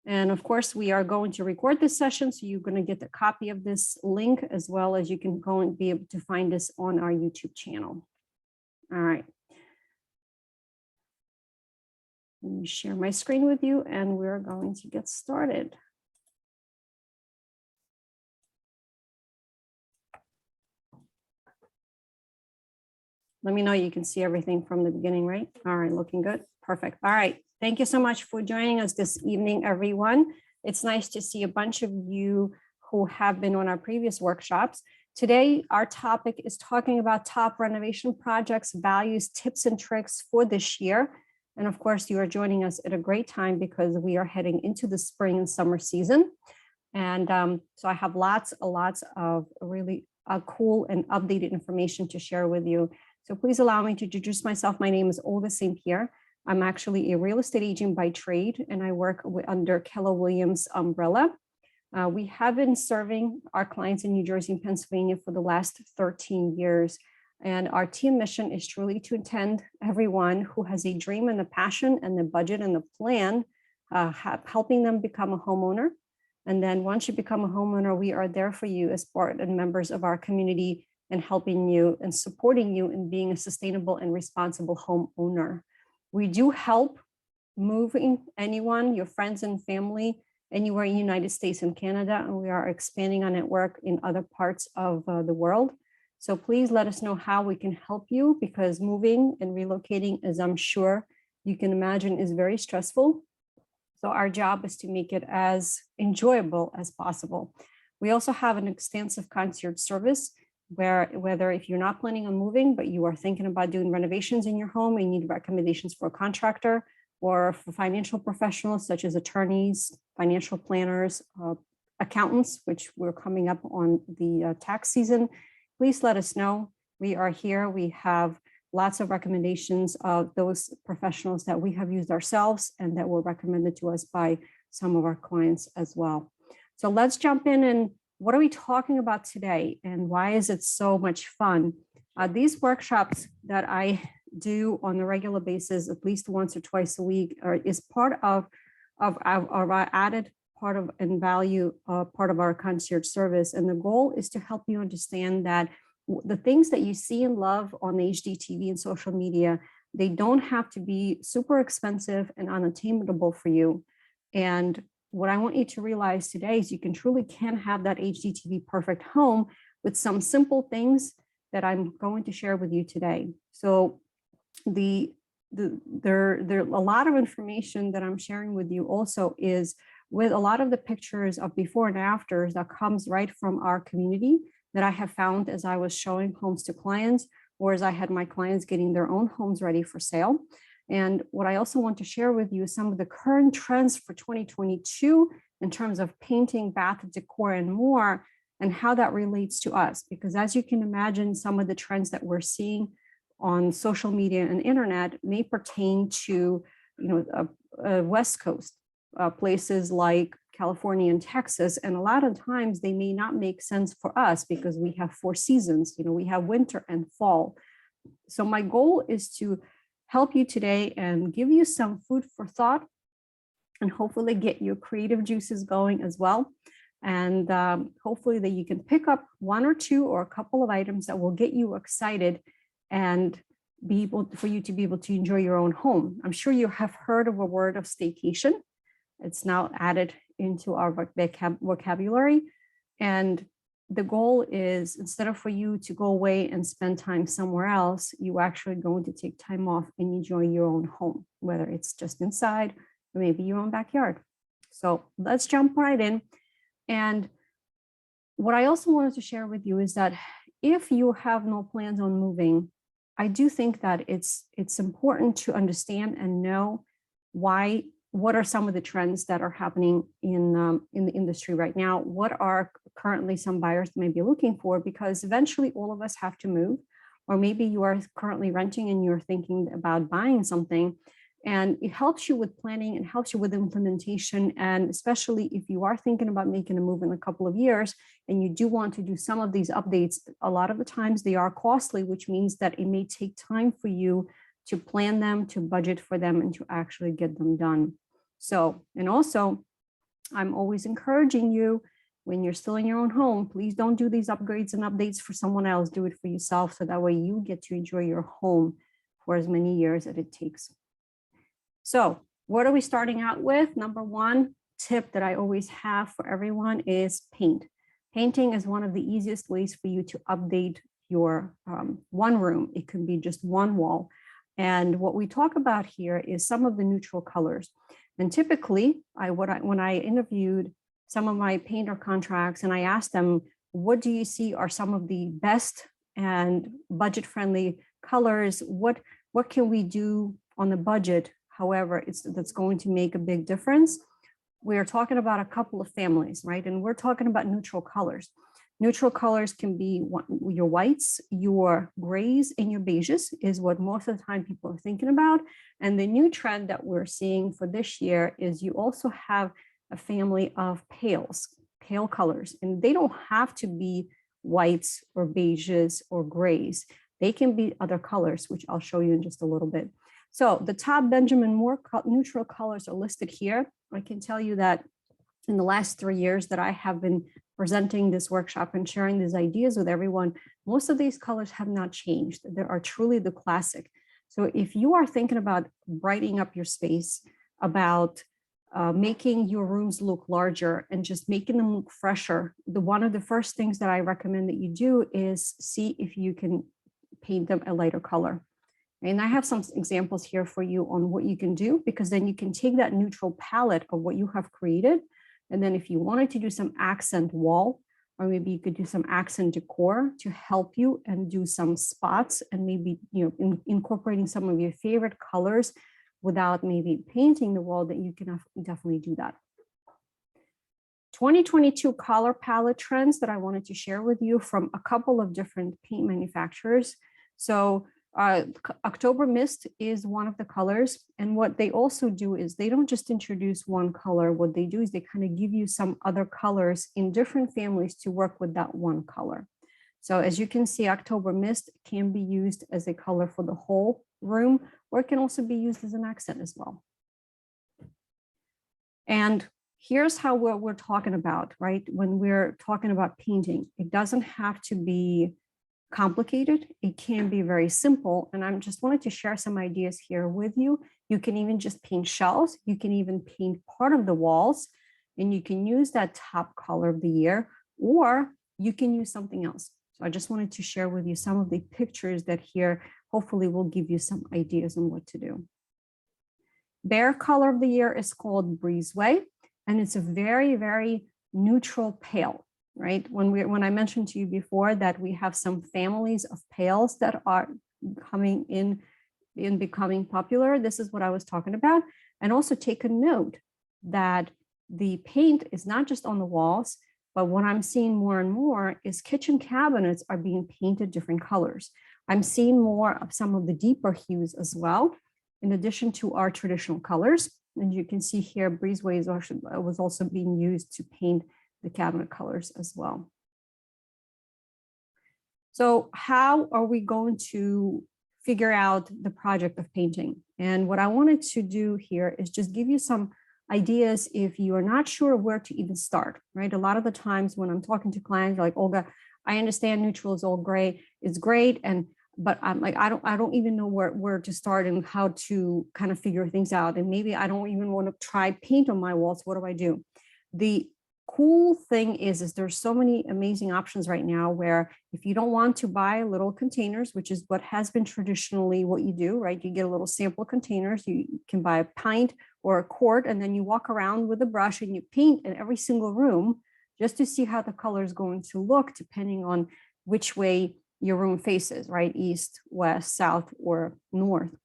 And of course, we are going to record this session, so you're going to get a copy of this link, as well as you can go and be able to find this on our YouTube channel. All right. Let me share my screen with you, and we're going to get started. Let me know you can see everything from the beginning, right? All right, looking good. Perfect. All right. Thank you so much for joining us this evening, everyone. It's nice to see a bunch of you who have been on our previous workshops. Today, our topic is talking about top renovation projects, values, tips, and tricks for this year. And of course, you are joining us at a great time because we are heading into the spring and summer season. And so I have lots of really cool and updated information to share with you. So please allow me to introduce myself. My name is Olga St. Pierre. I'm actually a real estate agent by trade, and I work under Keller Williams umbrella. We have been serving our clients in New Jersey and Pennsylvania for the last 13 years. And our team mission is truly to attend everyone who has a dream and a passion and the budget and the plan, helping them become a homeowner. And then once you become a homeowner, we are there for you as part and members of our community and helping you and supporting you in being a sustainable and responsible homeowner. We do help moving anyone, your friends and family, anywhere in the United States and Canada, and we are expanding our network in other parts of the world. So please let us know how we can help you, because moving and relocating, as I'm sure you can imagine, is very stressful. So our job is to make it as enjoyable as possible. We also have an extensive concierge service where whether if you're not planning on moving, but you are thinking about doing renovations in your home and need recommendations for a contractor, or for financial professionals such as attorneys, financial planners, accountants, which we're coming up on the tax season, please let us know. We are here. We have lots of recommendations of those professionals that we have used ourselves and that were recommended to us by some of our clients as well. So let's jump in, and what are we talking about today and why is it so much fun? These workshops that I do on a regular basis, at least once or twice a week, is part of our added part of and value part of our concierge service. And the goal is to help you understand that the things that you see and love on HGTV and social media, they don't have to be super expensive and unattainable for you. And what I want you to realize today is you can have that HGTV perfect home with some simple things that I'm going to share with you today. So there a lot of information that I'm sharing with you also is with a lot of the pictures of before and afters that comes right from our community that I have found as I was showing homes to clients, or as I had my clients getting their own homes ready for sale. And what I also want to share with you is some of the current trends for 2022 in terms of painting, bath decor, and more, and how that relates to us. Because as you can imagine, some of the trends that we're seeing on social media and internet may pertain to, West Coast, places like California and Texas. And a lot of times they may not make sense for us because we have 4 seasons, we have winter and fall. So my goal is to help you today and give you some food for thought and hopefully get your creative juices going as well. And hopefully that you can pick up 1 or 2 or a couple of items that will get you excited and be able for you to be able to enjoy your own home. I'm sure you have heard of a word of staycation. It's now added into our vocabulary. And the goal is, instead of for you to go away and spend time somewhere else, you actually going to take time off and enjoy your own home, whether it's just inside or maybe your own backyard. So let's jump right in. And what I also wanted to share with you is that if you have no plans on moving, I do think that it's important to understand and know what are some of the trends that are happening in the industry right now? What are currently some buyers may be looking for? Because eventually all of us have to move, or maybe you are currently renting and you're thinking about buying something, and it helps you with planning and helps you with implementation. And especially if you are thinking about making a move in a couple of years and you do want to do some of these updates, a lot of the times they are costly, which means that it may take time for you to plan them, to budget for them, and to actually get them done. So, and also I'm always encouraging you, when you're still in your own home, please don't do these upgrades and updates for someone else. Do it for yourself, so that way you get to enjoy your home for as many years as it takes. So what are we starting out with? Number one tip that I always have for everyone is paint. Painting is one of the easiest ways for you to update your one room. It can be just one wall. And what we talk about here is some of the neutral colors. And typically, when I interviewed some of my painter contracts and I asked them, what do you see are some of the best and budget-friendly colors? What can we do on the budget? However, that's going to make a big difference. We're talking about a couple of families, right? And we're talking about neutral colors. Neutral colors can be your whites, your grays, and your beiges is what most of the time people are thinking about. And the new trend that we're seeing for this year is you also have a family of pale colors. And they don't have to be whites or beiges or grays. They can be other colors, which I'll show you in just a little bit. So the top Benjamin Moore neutral colors are listed here. I can tell you that in the last 3 years that I have been presenting this workshop and sharing these ideas with everyone, most of these colors have not changed. They are truly the classic. So if you are thinking about brightening up your space, about making your rooms look larger and just making them look fresher, one of the first things that I recommend that you do is see if you can paint them a lighter color. And I have some examples here for you on what you can do, because then you can take that neutral palette of what you have created. And then if you wanted to do some accent wall, or maybe you could do some accent decor to help you and do some spots and maybe, incorporating some of your favorite colors without maybe painting the wall, that you can definitely do that. 2022 color palette trends that I wanted to share with you from a couple of different paint manufacturers. So October Mist is one of the colors. And what they also do is they don't just introduce one color. What they do is they kind of give you some other colors in different families to work with that one color. So as you can see, October Mist can be used as a color for the whole room, or it can also be used as an accent as well. And here's how we're talking about, right? When we're talking about painting, it doesn't have to be complicated. It can be very simple. And I'm just wanted to share some ideas here with you. You can even just paint shelves. You can even paint part of the walls, and you can use that top color of the year, or you can use something else. So I just wanted to share with you some of the pictures that here hopefully will give you some ideas on what to do. Behr color of the year is called Breezeway, and it's a very, very neutral pale. Right? When I mentioned to you before that we have some families of pales that are coming in becoming popular, this is what I was talking about. And also take a note that the paint is not just on the walls, but what I'm seeing more and more is kitchen cabinets are being painted different colors. I'm seeing more of some of the deeper hues as well, in addition to our traditional colors. And you can see here, Breezeway was also being used to paint the cabinet colors as well. So how are we going to figure out the project of painting? And what I wanted to do here is just give you some ideas if you are not sure where to even start, right? A lot of the times when I'm talking to clients, like, Olga, I understand neutral is all gray, it's great, but I'm like, I don't even know where to start and how to kind of figure things out. And maybe I don't even want to try paint on my walls. What do I do? The cool thing is there's so many amazing options right now where if you don't want to buy little containers, which is what has been traditionally what you do, right? You get a little sample containers, you can buy a pint or a quart, and then you walk around with a brush and you paint in every single room just to see how the color is going to look depending on which way your room faces, right? East, west, south, or north.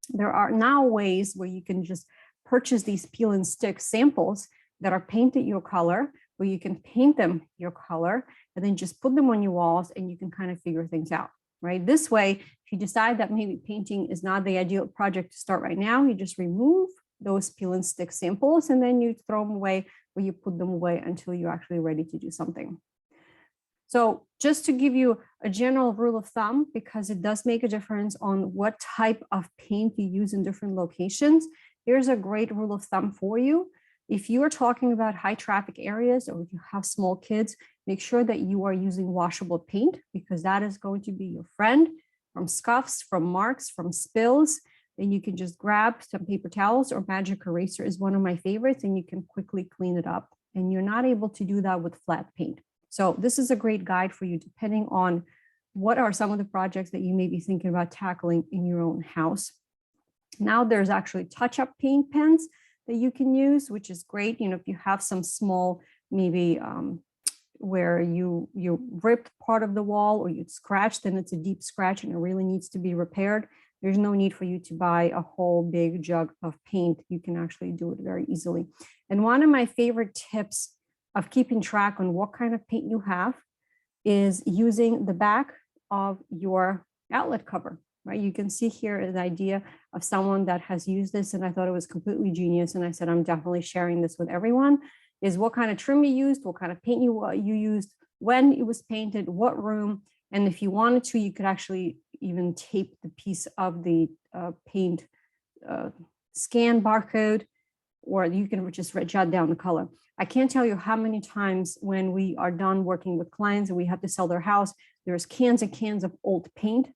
There are now ways where you can just purchase these peel and stick samples that are painted your color, where you can paint them your color and then just put them on your walls and you can kind of figure things out, right? This way, if you decide that maybe painting is not the ideal project to start right now, you just remove those peel and stick samples and then you throw them away, or you put them away until you're actually ready to do something. So just to give you a general rule of thumb, because it does make a difference on what type of paint you use in different locations, here's a great rule of thumb for you. If you are talking about high traffic areas or if you have small kids, make sure that you are using washable paint because that is going to be your friend from scuffs, from marks, from spills. Then you can just grab some paper towels or magic eraser is one of my favorites and you can quickly clean it up. And you're not able to do that with flat paint. So this is a great guide for you depending on what are some of the projects that you may be thinking about tackling in your own house. Now there's actually touch-up paint pens that you can use, which is great. You know, if you have some small, maybe where you ripped part of the wall or you scratched and it's a deep scratch and it really needs to be repaired, there's no need for you to buy a whole big jug of paint. You can actually do it very easily. And one of my favorite tips of keeping track on what kind of paint you have is using the back of your outlet cover, right? You can see here an idea of someone that has used this and I thought it was completely genius. And I said, I'm definitely sharing this with everyone, is what kind of trim you used, what kind of paint you used, when it was painted, what room. And if you wanted to, you could actually even tape the piece of the paint scan barcode, or you can just jot down the color. I can't tell you how many times when we are done working with clients and we have to sell their house, there's cans and cans of old paint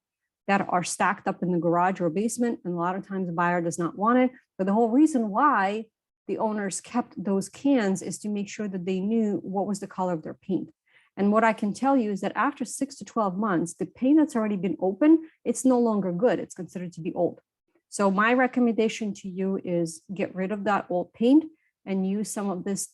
that are stacked up in the garage or basement. And a lot of times the buyer does not want it. But the whole reason why the owners kept those cans is to make sure that they knew what was the color of their paint. And what I can tell you is that after 6 to 12 months, the paint that's already been opened, it's no longer good. It's considered to be old. So my recommendation to you is get rid of that old paint and use some of this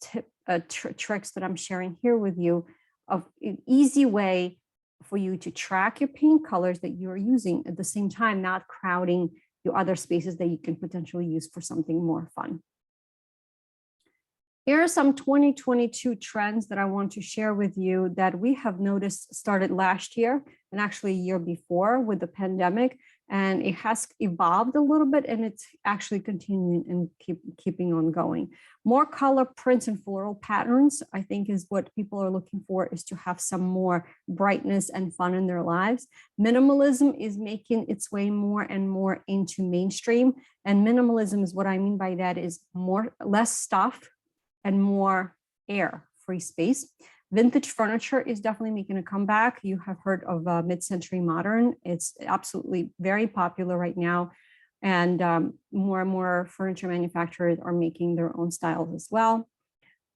tricks that I'm sharing here with you of an easy way for you to track your paint colors that you're using at the same time, not crowding your other spaces that you can potentially use for something more fun. Here are some 2022 trends that I want to share with you that we have noticed started last year and actually a year before with the pandemic. And it has evolved a little bit and it's actually continuing and keeping on going. More color prints and floral patterns, I think, is what people are looking for, is to have some more brightness and fun in their lives. Minimalism is making its way more and more into mainstream. And minimalism is what I mean by that is less stuff and more air, free space. Vintage furniture is definitely making a comeback. You have heard of mid-century modern. It's absolutely very popular right now. And more and more furniture manufacturers are making their own styles as well.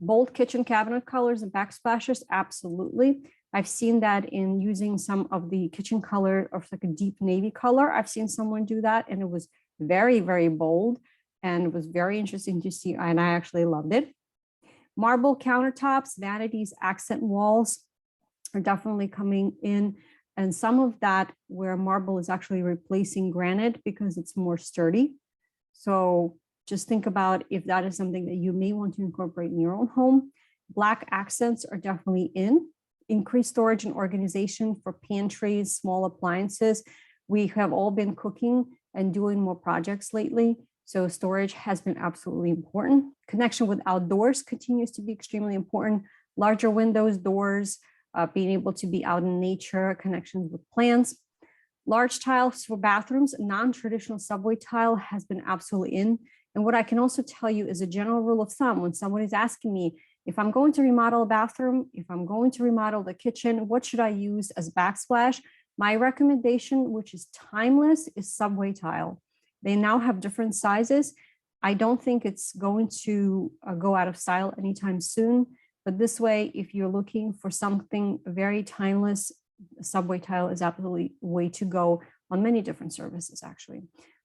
Bold kitchen cabinet colors and backsplashes, absolutely. I've seen that in using some of the kitchen color of like a deep navy color. I've seen someone do that and it was very, very bold and it was very interesting to see. And I actually loved it. Marble countertops, vanities, accent walls are definitely coming in. And some of that where marble is actually replacing granite because it's more sturdy. So just think about if that is something that you may want to incorporate in your own home. Black accents are definitely in. Increased storage and organization for pantries, small appliances. We have all been cooking and doing more projects lately. So storage has been absolutely important. Connection with outdoors continues to be extremely important. Larger windows, doors, being able to be out in nature, connections with plants. Large tiles for bathrooms, non-traditional subway tile has been absolutely in. And what I can also tell you is a general rule of thumb, when someone is asking me, if I'm going to remodel a bathroom, if I'm going to remodel the kitchen, what should I use as backsplash? My recommendation, which is timeless, is subway tile. They now have different sizes. I don't think it's going to go out of style anytime soon, but this way, if you're looking for something very timeless, subway tile is absolutely the way to go on many different services, actually.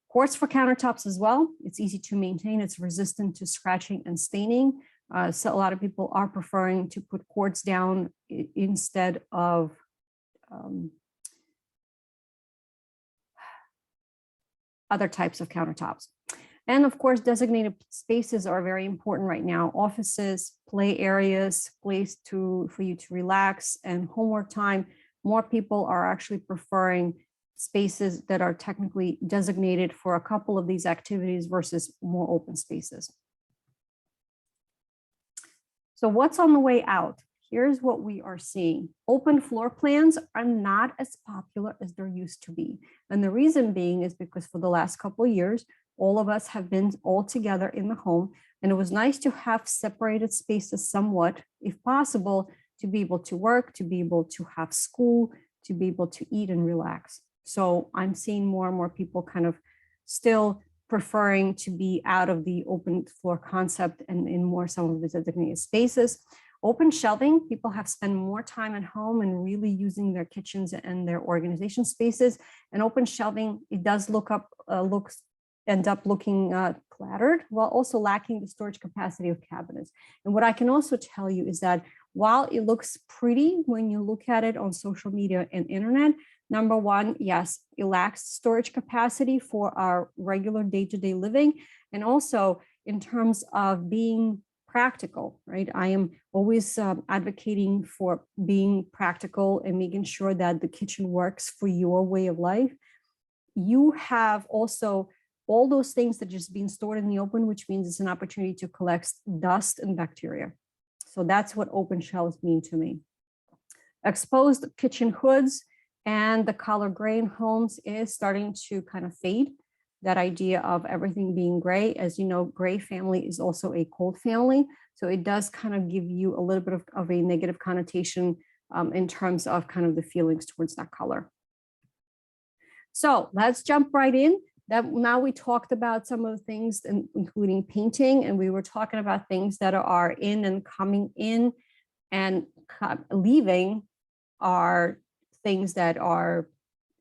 Quartz for countertops as well. It's easy to maintain. It's resistant to scratching and staining. So a lot of people are preferring to put quartz down instead of other types of countertops. And of course, designated spaces are very important right now. Offices, play areas, place for you to relax, and homework time. More people are actually preferring spaces that are technically designated for a couple of these activities versus more open spaces. So what's on the way out? Here's what we are seeing. Open floor plans are not as popular as there used to be. And the reason being is because for the last couple of years, all of us have been all together in the home, and it was nice to have separated spaces somewhat, if possible, to be able to work, to be able to have school, to be able to eat and relax. So I'm seeing more and more people kind of still preferring to be out of the open floor concept and in more some of the designated spaces. Open shelving, people have spent more time at home and really using their kitchens and their organization spaces. And open shelving, it does end up looking cluttered while also lacking the storage capacity of cabinets. And what I can also tell you is that while it looks pretty when you look at it on social media and internet, number one, yes, it lacks storage capacity for our regular day-to-day living. And also in terms of being practical, right? I am always advocating for being practical and making sure that the kitchen works for your way of life. You have also all those things that just being stored in the open, which means it's an opportunity to collect dust and bacteria. So that's what open shelves mean to me. Exposed kitchen hoods and the color gray in homes is starting to kind of fade. That idea of everything being gray, as you know, gray family is also a cold family. So it does kind of give you a little bit of a negative connotation in terms of kind of the feelings towards that color. So let's jump right in. Now we talked about some of the things, including painting, and we were talking about things that are in and coming in, and leaving are things that are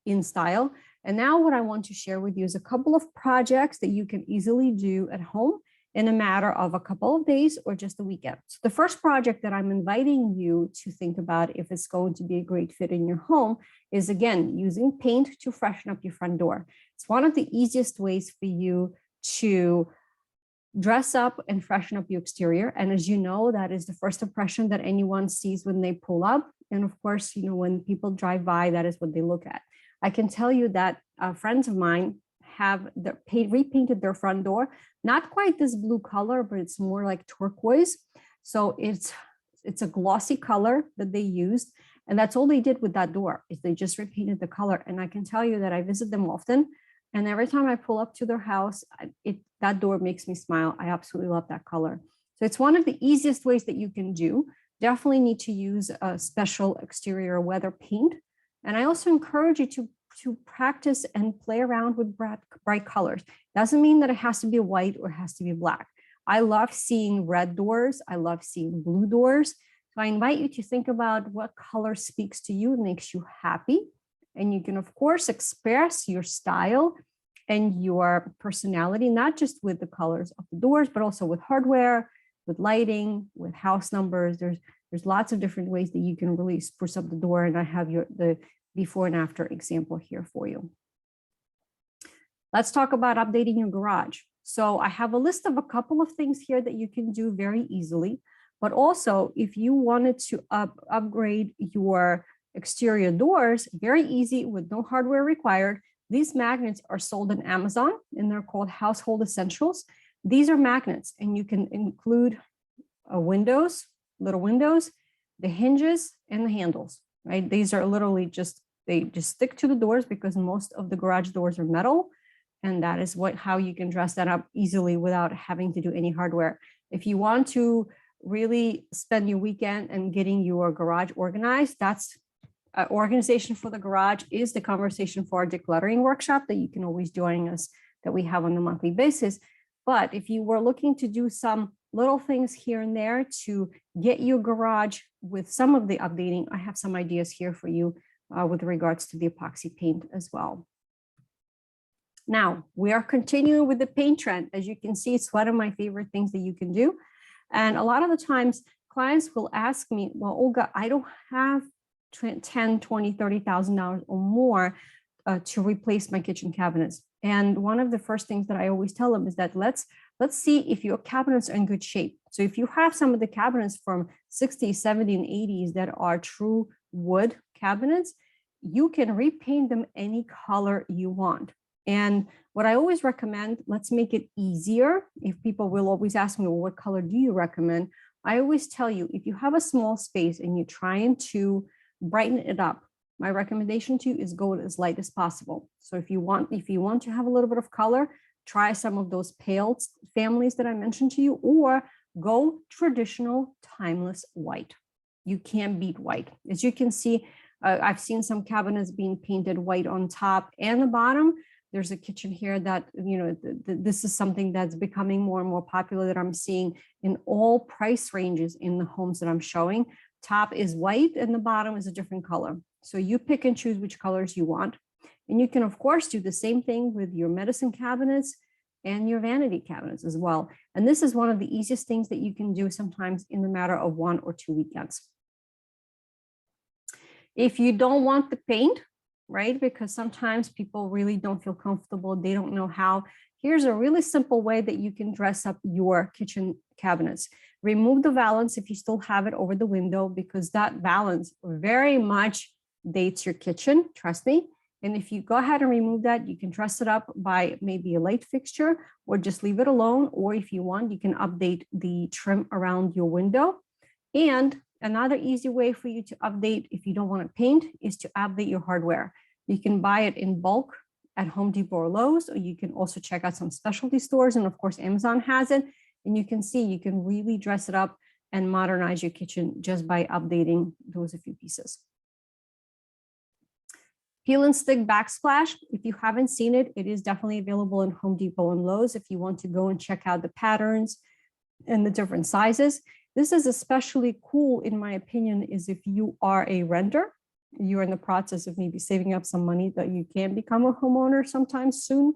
in style. And now what I want to share with you is a couple of projects that you can easily do at home in a matter of a couple of days or just a weekend. So the first project that I'm inviting you to think about if it's going to be a great fit in your home is, again, using paint to freshen up your front door. It's one of the easiest ways for you to dress up and freshen up your exterior. And as you know, that is the first impression that anyone sees when they pull up. And of course, you know, when people drive by, that is what they look at. I can tell you that friends of mine have repainted their front door, not quite this blue color, but it's more like turquoise. So it's a glossy color that they used. And that's all they did with that door, is they just repainted the color. And I can tell you that I visit them often. And every time I pull up to their house, that door makes me smile. I absolutely love that color. So it's one of the easiest ways that you can do. Definitely need to use a special exterior weather paint. And I also encourage you to practice and play around with bright colors. Doesn't mean that it has to be white or it has to be black. I love seeing red doors. I love seeing blue doors. So I invite you to think about what color speaks to you and makes you happy. And you can, of course, express your style and your personality, not just with the colors of the doors, but also with hardware, with lighting, with house numbers. There's lots of different ways that you can really spruce up the door. And I have the before and after example here for you. Let's talk about updating your garage. So I have a list of a couple of things here that you can do very easily, but also if you wanted to upgrade your exterior doors, very easy with no hardware required. These magnets are sold on Amazon and they're called Household Essentials. These are magnets and you can include windows, little windows, the hinges and the handles, right? These are literally they just stick to the doors because most of the garage doors are metal. And that is how you can dress that up easily without having to do any hardware. If you want to really spend your weekend and getting your garage organized, that's organization for the garage is the conversation for our decluttering workshop that you can always join us, that we have on a monthly basis. But if you were looking to do some little things here and there to get your garage with some of the updating, I have some ideas here for you with regards to the epoxy paint as well. Now, we are continuing with the paint trend. As you can see, it's one of my favorite things that you can do. And a lot of the times clients will ask me, well, Olga, I don't have $10, $20, $30,000 or more to replace my kitchen cabinets. And one of the first things that I always tell them is that let's see if your cabinets are in good shape. So if you have some of the cabinets from 60s, 70s, and 80s that are true wood cabinets, you can repaint them any color you want. And what I always recommend, let's make it easier. If people will always ask me, well, what color do you recommend? I always tell you, if you have a small space and you're trying to brighten it up, my recommendation to you is go as light as possible. So if you want to have a little bit of color, try some of those pale families that I mentioned to you, or go traditional timeless white. You can't beat white. As you can see, I've seen some cabinets being painted white on top and the bottom. There's a kitchen here that, you know, this is something that's becoming more and more popular that I'm seeing in all price ranges in the homes that I'm showing. Top is white and the bottom is a different color. So you pick and choose which colors you want. And you can, of course, do the same thing with your medicine cabinets and your vanity cabinets as well. And this is one of the easiest things that you can do sometimes in the matter of 1 or 2 weekends. If you don't want the paint, right, because sometimes people really don't feel comfortable, they don't know how, here's a really simple way that you can dress up your kitchen cabinets. Remove the valance if you still have it over the window, because that valance very much dates your kitchen, trust me. And if you go ahead and remove that, you can dress it up by maybe a light fixture or just leave it alone. Or if you want, you can update the trim around your window. And another easy way for you to update if you don't want to paint is to update your hardware. You can buy it in bulk at Home Depot or Lowe's, or you can also check out some specialty stores. And of course, Amazon has it. And you can see you can really dress it up and modernize your kitchen just by updating those a few pieces. Peel and stick backsplash. If you haven't seen it, it is definitely available in Home Depot and Lowe's if you want to go and check out the patterns and the different sizes. This is especially cool, in my opinion, is if you are a renter, you're in the process of maybe saving up some money that you can become a homeowner sometime soon.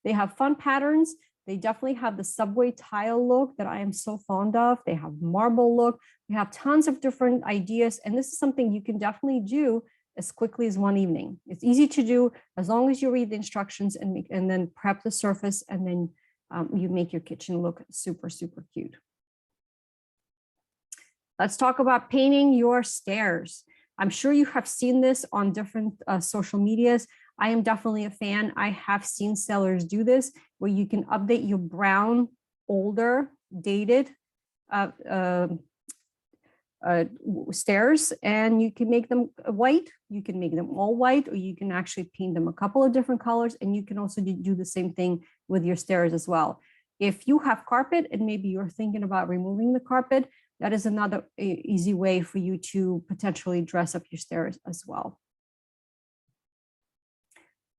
They have fun patterns. They definitely have the subway tile look that I am so fond of. They have marble look. They have tons of different ideas. And this is something you can definitely do as quickly as one evening. It's easy to do as long as you read the instructions and then prep the surface, and then you make your kitchen look super, super cute. Let's talk about painting your stairs. I'm sure you have seen this on different social medias. I am definitely a fan. I have seen sellers do this where you can update your brown, older, dated stairs, and you can make them white. You can make them all white, or you can actually paint them a couple of different colors. And you can also do the same thing with your stairs as well. If you have carpet and maybe you're thinking about removing the carpet, that is another easy way for you to potentially dress up your stairs as well.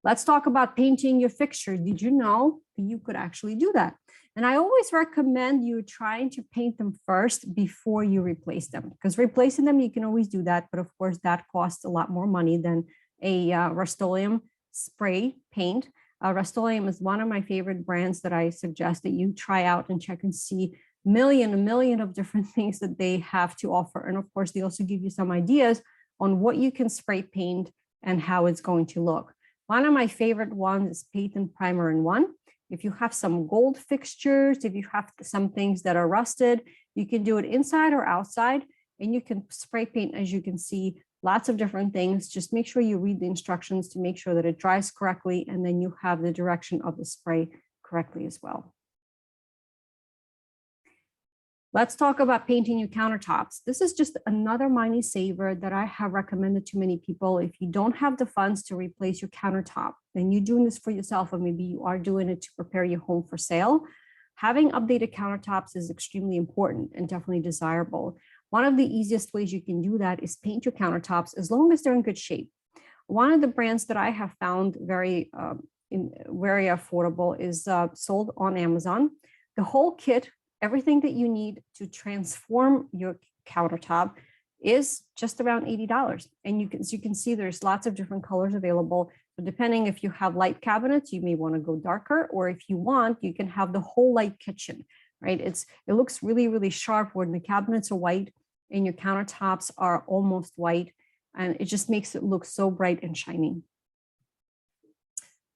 Let's talk about painting your fixtures. Did you know that you could actually do that? And I always recommend you trying to paint them first before you replace them, because replacing them, you can always do that. But of course, that costs a lot more money than a Rust-Oleum spray paint. Rust-Oleum is one of my favorite brands that I suggest that you try out and check and see a million of different things that they have to offer. And of course, they also give you some ideas on what you can spray paint and how it's going to look. One of my favorite ones is Paint and Primer in One. If you have some gold fixtures, if you have some things that are rusted, you can do it inside or outside, and you can spray paint, as you can see, lots of different things. Just make sure you read the instructions to make sure that it dries correctly, and then you have the direction of the spray correctly as well. Let's talk about painting your countertops. This is just another money saver that I have recommended to many people. If you don't have the funds to replace your countertop, and you're doing this for yourself, or maybe you are doing it to prepare your home for sale, having updated countertops is extremely important and definitely desirable. One of the easiest ways you can do that is paint your countertops as long as they're in good shape. One of the brands that I have found very affordable is sold on Amazon. The whole kit, everything that you need to transform your countertop, is just around $80. And as you can see, there's lots of different colors available. So depending if you have light cabinets, you may want to go darker, or if you want, you can have the whole light kitchen, right? It looks really, really sharp when the cabinets are white and your countertops are almost white, and it just makes it look so bright and shiny.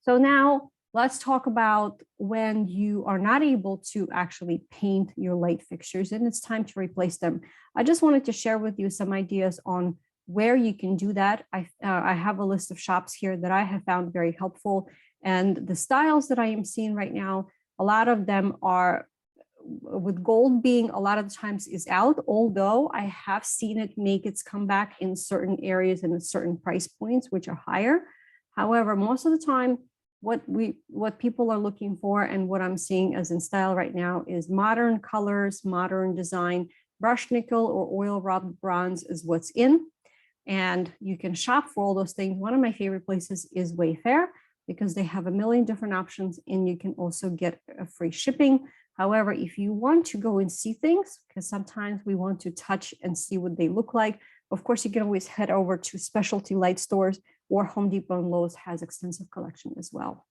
So now let's talk about when you are not able to actually paint your light fixtures and it's time to replace them. I just wanted to share with you some ideas on where you can do that. I have a list of shops here that I have found very helpful. And the styles that I am seeing right now, a lot of them are, with gold being a lot of the times is out, although I have seen it make its comeback in certain areas and at certain price points, which are higher. However, most of the time, what people are looking for and what I'm seeing as in style right now is modern colors, modern design. Brushed nickel or oil rubbed bronze is what's in. And you can shop for all those things. One of my favorite places is Wayfair because they have a million different options and you can also get a free shipping. However, if you want to go and see things, because sometimes we want to touch and see what they look like, of course, you can always head over to specialty light stores, or Home Depot and Lowe's has extensive collection as well.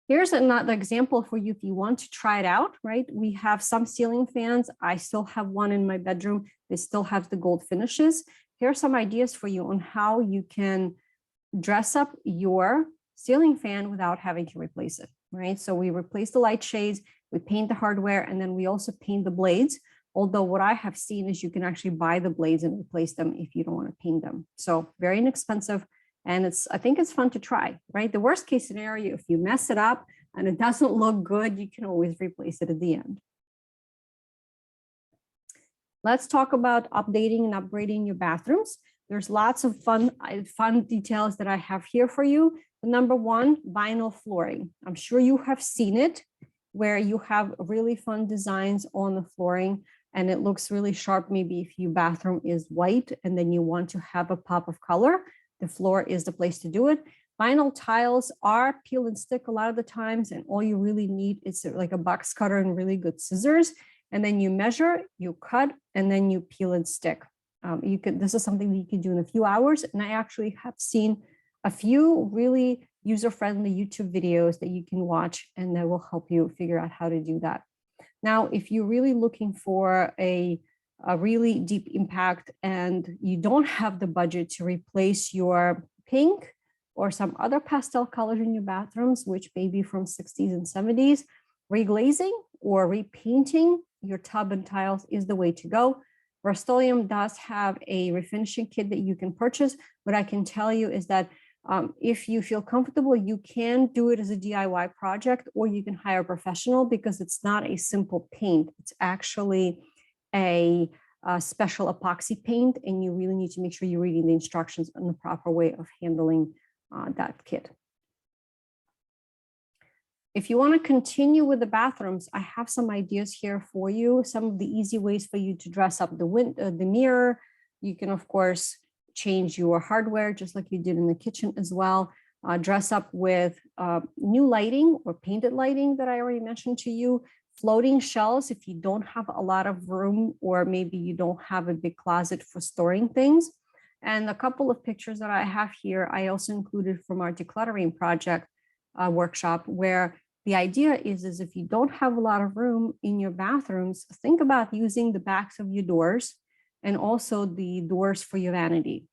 Here's another example for you if you want to try it out, right? We have some ceiling fans. I still have one in my bedroom. They still have the gold finishes. Here are some ideas for you on how you can dress up your ceiling fan without having to replace it, right? So we replace the light shades, we paint the hardware, and then we also paint the blades. Although what I have seen is you can actually buy the blades and replace them if you don't want to paint them. So very inexpensive. And I think it's fun to try, right? The worst case scenario, if you mess it up and it doesn't look good, you can always replace it at the end. Let's talk about updating and upgrading your bathrooms. There's lots of fun details that I have here for you. The number one, vinyl flooring. I'm sure you have seen it, where you have really fun designs on the flooring and it looks really sharp. Maybe if your bathroom is white and then you want to have a pop of color, the floor is the place to do it. Vinyl tiles are peel and stick a lot of the times, and all you really need is like a box cutter and really good scissors. And then you measure, you cut, and then you peel and stick. This is something that you can do in a few hours. And I actually have seen a few really user-friendly YouTube videos that you can watch, and that will help you figure out how to do that. Now, if you're really looking for a really deep impact and you don't have the budget to replace your pink or some other pastel colors in your bathrooms, which may be from 60s and 70s, reglazing or repainting your tub and tiles is the way to go. Rust-Oleum does have a refinishing kit that you can purchase. What I can tell you is that if you feel comfortable, you can do it as a DIY project, or you can hire a professional because it's not a simple paint. It's actually a special epoxy paint, and you really need to make sure you're reading the instructions on the proper way of handling that kit. If you want to continue with the bathrooms, I have some ideas here for you. Some of the easy ways for you to dress up the mirror. You can, of course, change your hardware just like you did in the kitchen as well. Dress up with new lighting or painted lighting that I already mentioned to you. Floating shelves if you don't have a lot of room, or maybe you don't have a big closet for storing things. And a couple of pictures that I have here, I also included from our decluttering project workshop, where the idea is if you don't have a lot of room in your bathrooms, think about using the backs of your doors and also the doors for your vanity.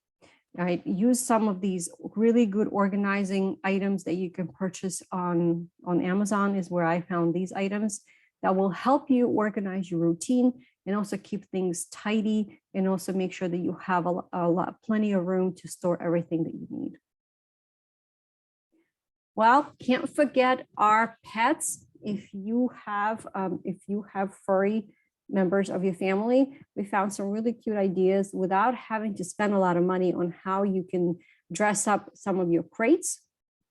Right? Use some of these really good organizing items that you can purchase on Amazon is where I found these items that will help you organize your routine and also keep things tidy, and also make sure that you have plenty of room to store everything that you need. Well, can't forget our pets. If you have furry members of your family, we found some really cute ideas without having to spend a lot of money on how you can dress up some of your crates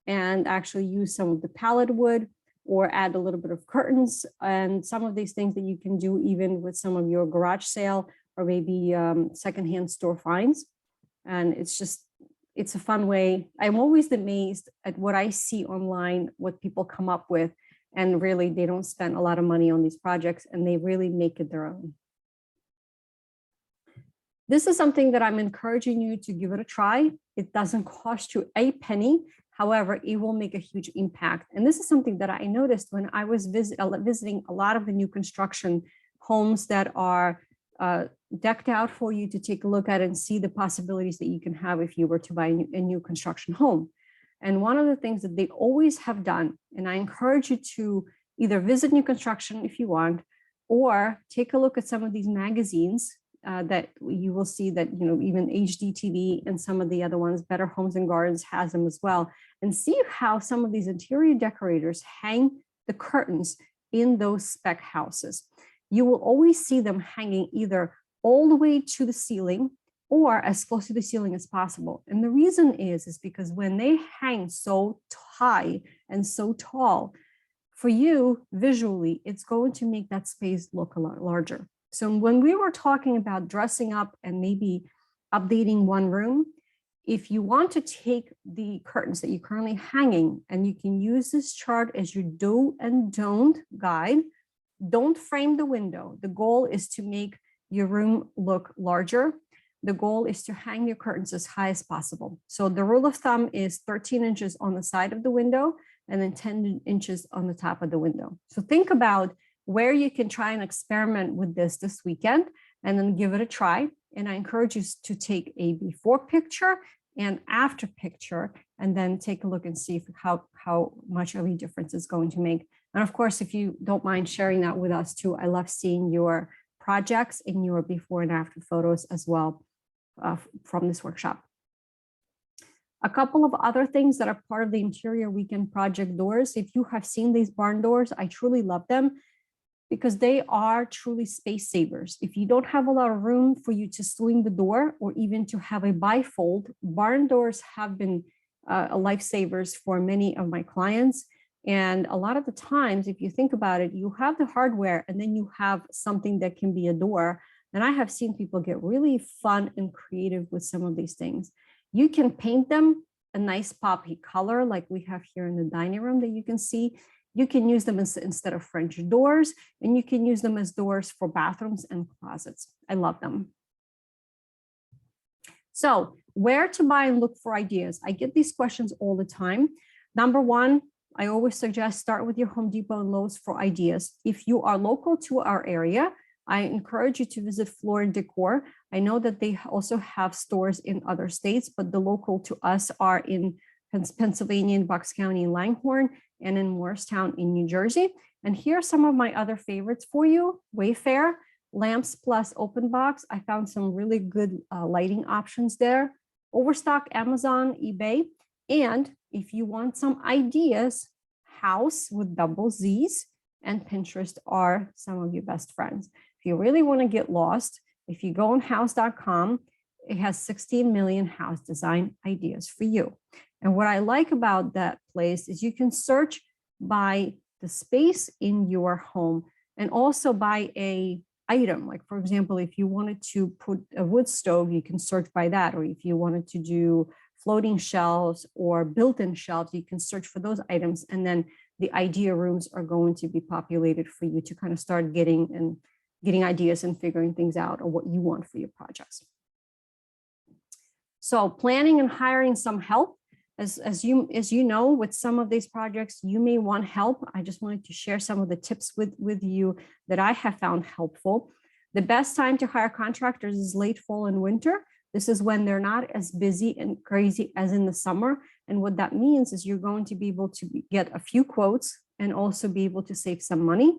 and actually use some of the pallet wood or add a little bit of curtains, and some of these things that you can do even with some of your garage sale or maybe secondhand store finds. And it's a fun way. I'm always amazed at what I see online, what people come up with, and really they don't spend a lot of money on these projects and they really make it their own. This is something that I'm encouraging you to give it a try. It doesn't cost you a penny. However, it will make a huge impact. And this is something that I noticed when I was visiting a lot of the new construction homes that are decked out for you to take a look at and see the possibilities that you can have if you were to buy a new construction home. And one of the things that they always have done, and I encourage you to either visit new construction if you want, or take a look at some of these magazines that you will see that, even HGTVE and some of the other ones, Better Homes and Gardens has them as well, and see how some of these interior decorators hang the curtains in those spec houses. You will always see them hanging either all the way to the ceiling or as close to the ceiling as possible. And the reason is because when they hang so high and so tall, for you visually, it's going to make that space look a lot larger. So when we were talking about dressing up and maybe updating one room, if you want to take the curtains that you're currently hanging, and you can use this chart as your do and don't guide, don't frame the window. The goal is to make your room look larger. The goal is to hang your curtains as high as possible. So the rule of thumb is 13 inches on the side of the window and then 10 inches on the top of the window. So think about where you can try and experiment with this weekend and then give it a try. And I encourage you to take a before picture and after picture, and then take a look and see how much of a difference it's going to make. And of course, if you don't mind sharing that with us too, I love seeing your projects and your before and after photos as well from this workshop. A couple of other things that are part of the interior weekend project doors. If you have seen these barn doors, I truly love them because they are truly space savers. If you don't have a lot of room for you to swing the door or even to have a bifold, barn doors have been lifesavers for many of my clients. And a lot of the times, if you think about it, you have the hardware and then you have something that can be a door. And I have seen people get really fun and creative with some of these things. You can paint them a nice poppy color like we have here in the dining room that you can see. You can use them instead of French doors, and you can use them as doors for bathrooms and closets. I love them. So where to buy and look for ideas? I get these questions all the time. Number one, I always suggest start with your Home Depot and Lowe's for ideas. If you are local to our area, I encourage you to visit Floor & Decor. I know that they also have stores in other states, but the local to us are in Pennsylvania, in Bucks County, in Langhorne, and in Morristown in New Jersey. And here are some of my other favorites for you. Wayfair, Lamps Plus Open Box. I found some really good lighting options there. Overstock, Amazon, eBay. And if you want some ideas, House with double Z's and Pinterest are some of your best friends. If you really want to get lost, if you go on house.com, it has 16 million house design ideas for you. And what I like about that place is you can search by the space in your home and also by a item. Like, for example, if you wanted to put a wood stove, you can search by that. Or if you wanted to do floating shelves or built-in shelves, you can search for those items. And then the idea rooms are going to be populated for you to kind of start getting ideas and figuring things out or what you want for your projects. So planning and hiring some help. As you know, with some of these projects, you may want help. I just wanted to share some of the tips with you that I have found helpful. The best time to hire contractors is late fall and winter. This is when they're not as busy and crazy as in the summer. And what that means is you're going to be able to get a few quotes and also be able to save some money.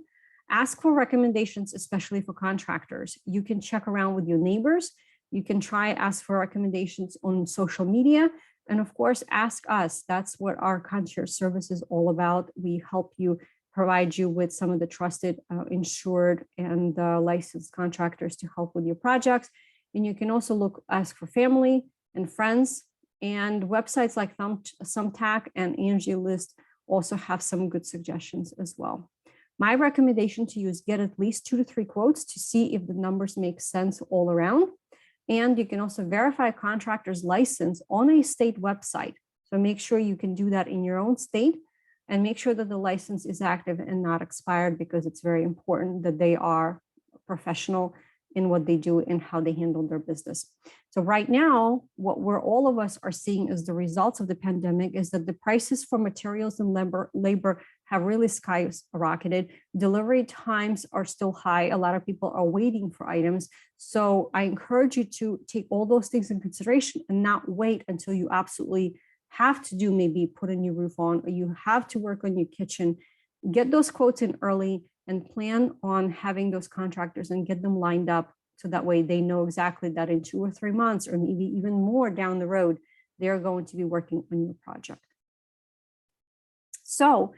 Ask for recommendations, especially for contractors. You can check around with your neighbors. You can ask for recommendations on social media. And of course, ask us. That's what our concierge service is all about. We help you, provide you with some of the trusted, insured, and licensed contractors to help with your projects. And you can also ask for family and friends, and websites like Thumbtack and Angie List also have some good suggestions as well. My recommendation to you is get at least 2 to 3 quotes to see if the numbers make sense all around. And you can also verify a contractor's license on a state website. So make sure you can do that in your own state and make sure that the license is active and not expired, because it's very important that they are professional in what they do and how they handle their business. So right now, what all of us are seeing as the results of the pandemic is that the prices for materials and labor have really skyrocketed. Delivery times are still high. A lot of people are waiting for items. So I encourage you to take all those things in consideration and not wait until you absolutely have to do, maybe put a new roof on, or you have to work on your kitchen. Get those quotes in early and plan on having those contractors and get them lined up, so that way they know exactly that in 2 or 3 months, or maybe even more down the road, they're going to be working on your project. So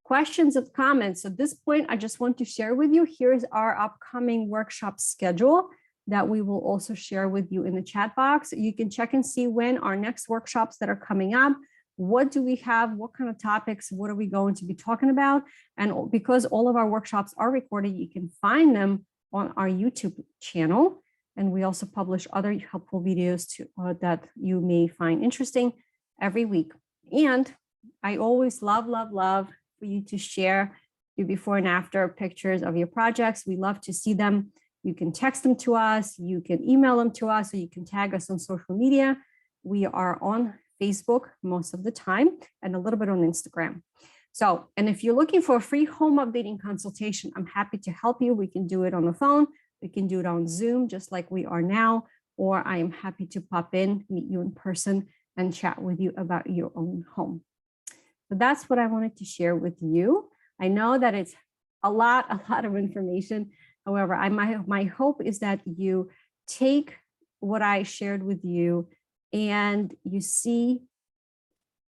questions and comments. At this point, I just want to share with you, here's our upcoming workshop schedule. that we will also share with you in the chat box. You can check and see when our next workshops that are coming up. What do we have? What kind of topics? What are we going to be talking about? And because all of our workshops are recorded, you can find them on our YouTube channel. And we also publish other helpful videos that you may find interesting every week. And I always love for you to share your before and after pictures of your projects. We love to see them. You can text them to us, you can email them to us, or you can tag us on social media. We are on Facebook most of the time and a little bit on Instagram. So, and if you're looking for a free home updating consultation, I'm happy to help you. We can do it on the phone. We can do it on Zoom, just like we are now, or I am happy to pop in, meet you in person, and chat with you about your own home. So that's what I wanted to share with you. I know that it's a lot of information. However, my hope is that you take what I shared with you and you see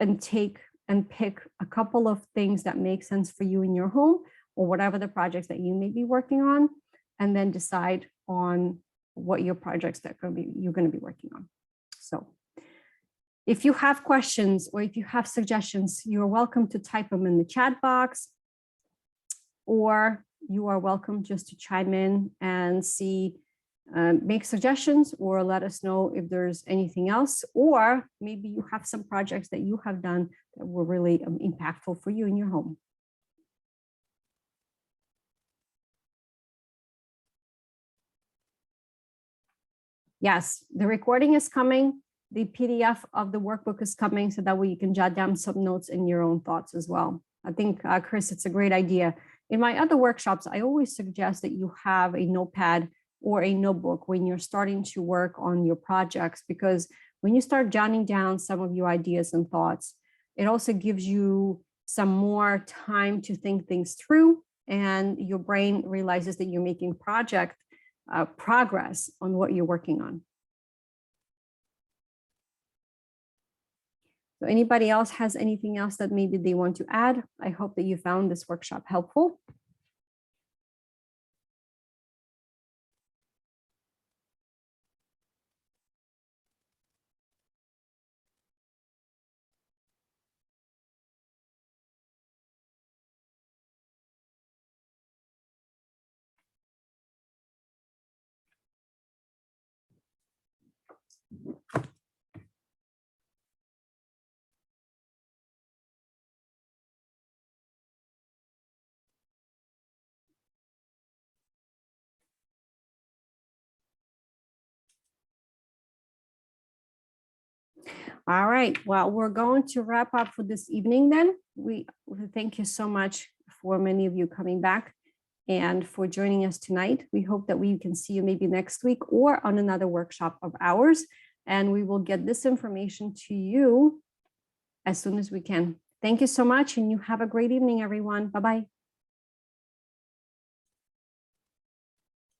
and take and pick a couple of things that make sense for you in your home or whatever the projects that you may be working on, and then decide on what your projects that you're going to be working on. So if you have questions or if you have suggestions, you're welcome to type them in the chat box, or you are welcome just to chime in and see, make suggestions or let us know if there's anything else, or maybe you have some projects that you have done that were really impactful for you in your home. Yes, the recording is coming. The PDF of the workbook is coming, so that way you can jot down some notes in your own thoughts as well. I think, Chris, it's a great idea. In my other workshops, I always suggest that you have a notepad or a notebook when you're starting to work on your projects, because when you start jotting down some of your ideas and thoughts, it also gives you some more time to think things through, and your brain realizes that you're making progress on what you're working on. So anybody else has anything else that maybe they want to add? I hope that you found this workshop helpful. All right, well, we're going to wrap up for this evening then. We thank you so much for many of you coming back and for joining us tonight. We hope that we can see you maybe next week or on another workshop of ours, and we will get this information to you as soon as we can. Thank you so much, and you have a great evening, everyone. Bye-bye.